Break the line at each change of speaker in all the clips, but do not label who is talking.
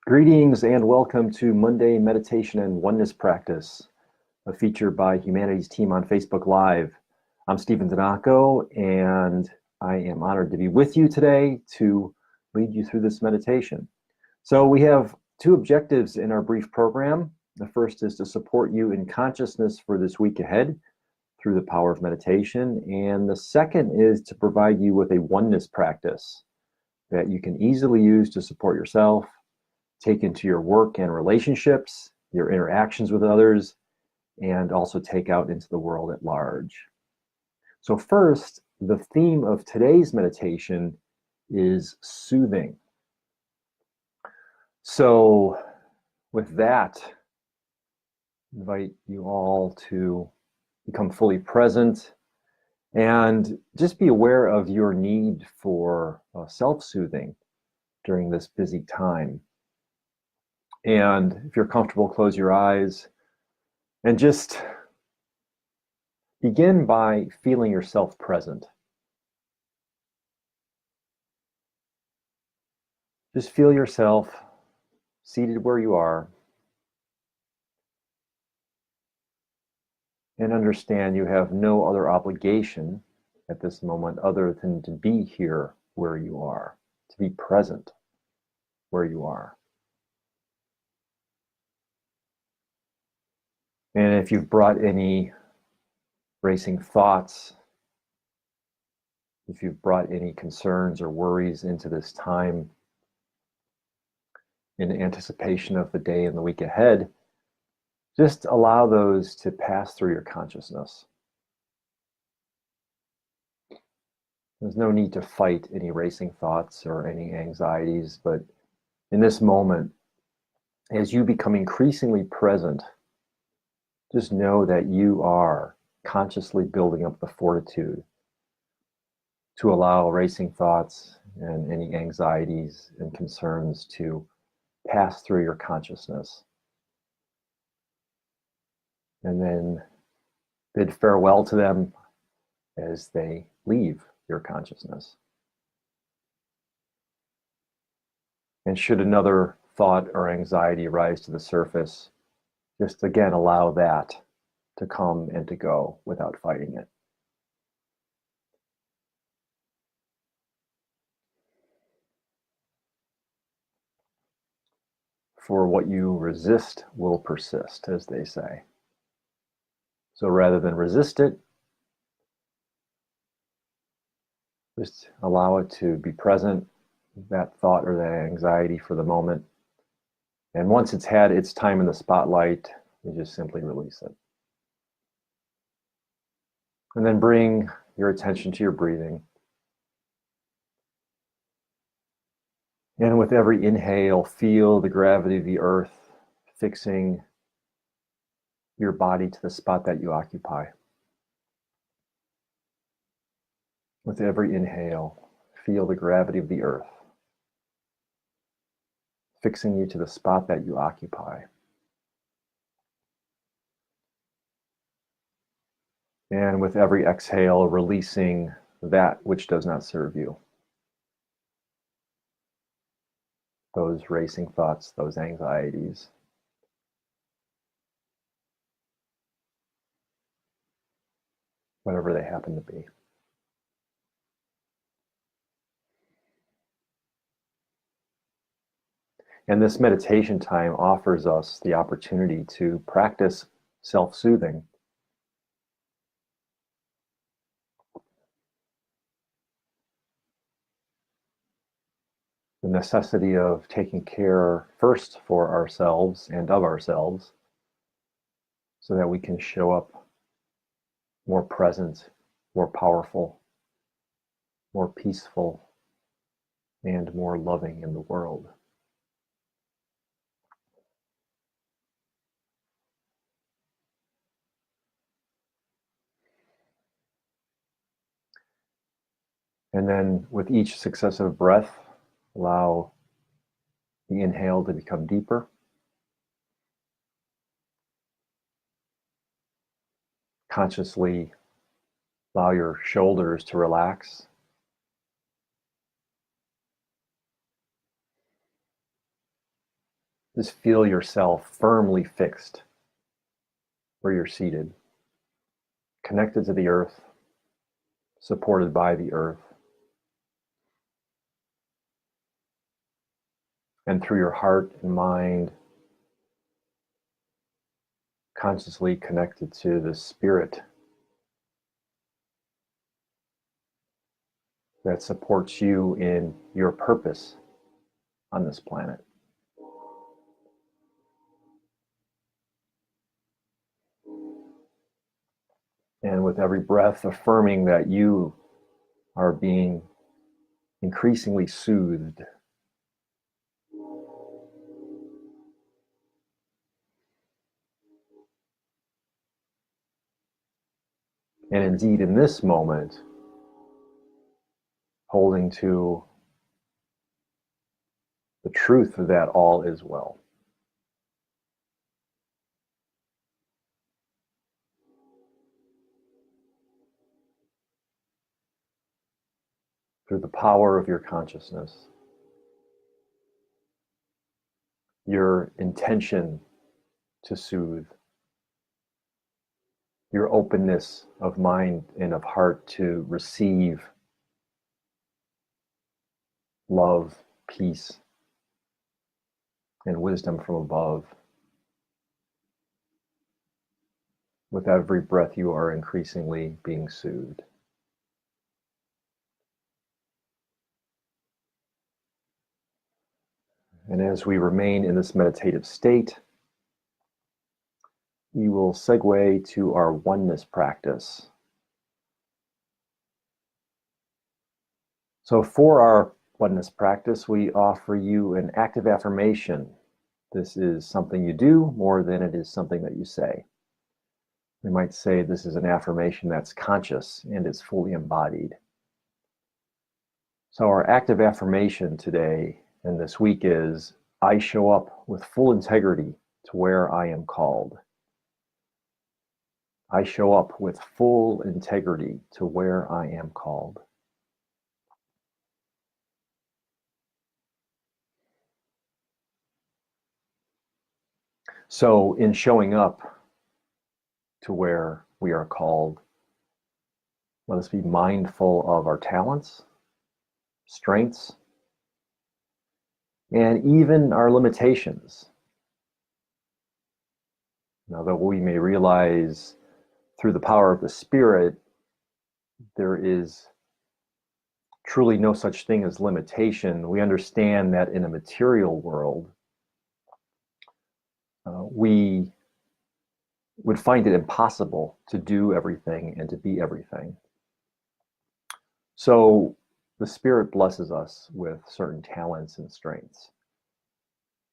Greetings and welcome to Monday Meditation and Oneness Practice, a feature by Humanity's Team on Facebook Live. I'm Stephen Donaco, and I am honored to be with you today to lead you through this meditation. So we have two objectives in our brief program. The first is to support you in consciousness for this week ahead through the power of meditation, and the second is to provide you with a oneness practice that you can easily use to support yourself, take into your work and relationships, your interactions with others, and also take out into the world at large. So first, the theme of today's meditation is soothing. So with that, I invite you all to become fully present and just be aware of your need for self-soothing during this busy time. And if you're comfortable, close your eyes and just begin by feeling yourself present. Just feel yourself seated where you are and understand you have no other obligation at this moment other than to be here where you are, to be present where you are. And if you've brought any racing thoughts, if you've brought any concerns or worries into this time in anticipation of the day and the week ahead, just allow those to pass through your consciousness. There's no need to fight any racing thoughts or any anxieties, but in this moment, as you become increasingly present, just know that you are consciously building up the fortitude to allow racing thoughts and any anxieties and concerns to pass through your consciousness. And then bid farewell to them as they leave your consciousness. And should another thought or anxiety rise to the surface, just again allow that to come and to go without fighting it. For what you resist will persist, as they say. So rather than resist it, just allow it to be present, that thought or that anxiety for the moment. And once it's had its time in the spotlight, you just simply release it. And then bring your attention to your breathing. And with every inhale, feel the gravity of the earth fixing your body to the spot that you occupy. With every inhale, feel the gravity of the earth fixing you to the spot that you occupy. And with every exhale, releasing that which does not serve you. Those racing thoughts, those anxieties. Whatever they happen to be. And this meditation time offers us the opportunity to practice self-soothing. The necessity of taking care first for ourselves and of ourselves so that we can show up more present, more powerful, more peaceful, and more loving in the world. And then with each successive breath, allow the inhale to become deeper. Consciously allow your shoulders to relax. Just feel yourself firmly fixed where you're seated, connected to the earth, supported by the earth. And through your heart and mind, consciously connected to the spirit that supports you in your purpose on this planet. And with every breath, affirming that you are being increasingly soothed. And indeed, in this moment, holding to the truth that all is well. Through the power of your consciousness, your intention to soothe, your openness of mind and of heart to receive love, peace, and wisdom from above. With every breath, you are increasingly being soothed. And as we remain in this meditative state, we will segue to our oneness practice. So for our oneness practice, we offer you an active affirmation. This is something you do more than it is something that you say. We might say this is an affirmation that's conscious and is fully embodied. So our active affirmation today and this week is, I show up with full integrity to where I am called. I show up with full integrity to where I am called. So in showing up to where we are called, let us be mindful of our talents, strengths, and even our limitations. Now, though we may realize through the power of the Spirit, there is truly no such thing as limitation. We understand that in a material world, we would find it impossible to do everything and to be everything. So the Spirit blesses us with certain talents and strengths.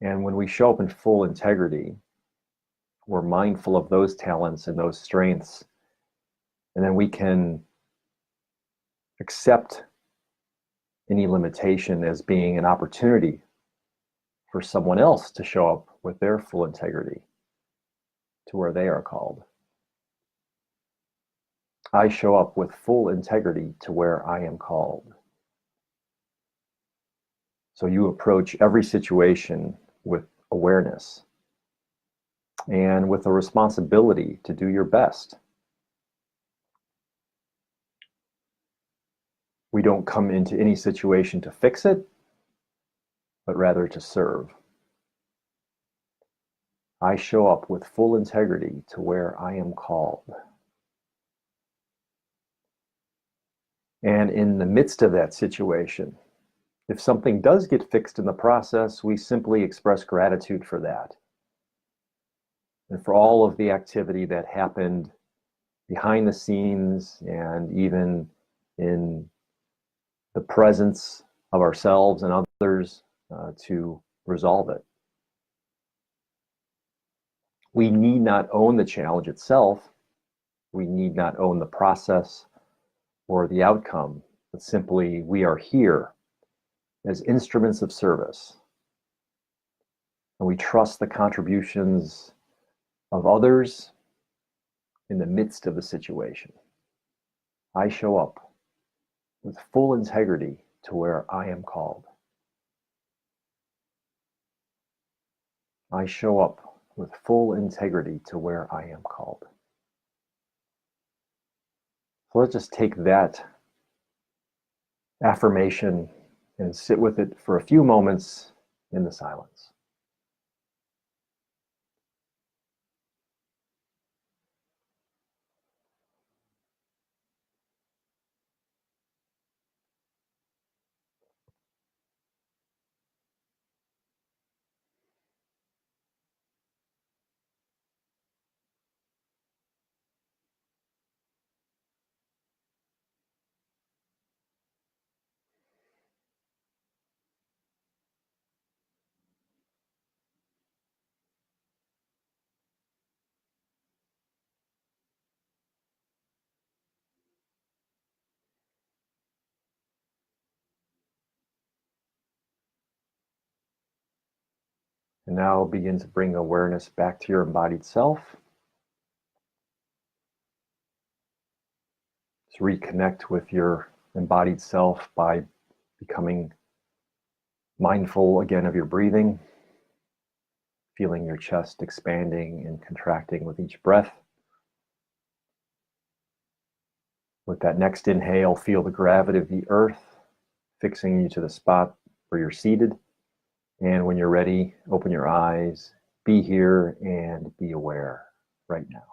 And when we show up in full integrity, we're mindful of those talents and those strengths, and then we can accept any limitation as being an opportunity for someone else to show up with their full integrity to where they are called. I show up with full integrity to where I am called. So you approach every situation with awareness and with a responsibility to do your best. We don't come into any situation to fix it, but rather to serve. I show up with full integrity to where I am called. And in the midst of that situation, if something does get fixed in the process, we simply express gratitude for that. And for all of the activity that happened behind the scenes and even in the presence of ourselves and others to resolve it. We need not own the challenge itself. We need not own the process or the outcome, but simply we are here as instruments of service. And we trust the contributions of others in the midst of the situation. I show up with full integrity to where I am called. I show up with full integrity to where I am called. So let's just take that affirmation and sit with it for a few moments in the silence. And now begin to bring awareness back to your embodied self. To reconnect with your embodied self by becoming mindful again of your breathing, feeling your chest expanding and contracting with each breath. With that next inhale, feel the gravity of the earth fixing you to the spot where you're seated. And when you're ready, open your eyes, be here and be aware right now.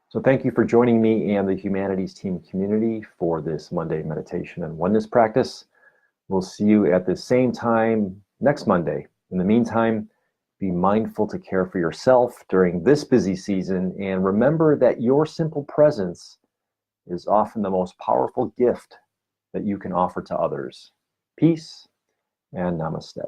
So thank you for joining me and the Humanities Team community for this Monday meditation and oneness practice. We'll see you at the same time next Monday. In the meantime, be mindful to care for yourself during this busy season, and remember that your simple presence is often the most powerful gift that you can offer to others. Peace and namaste.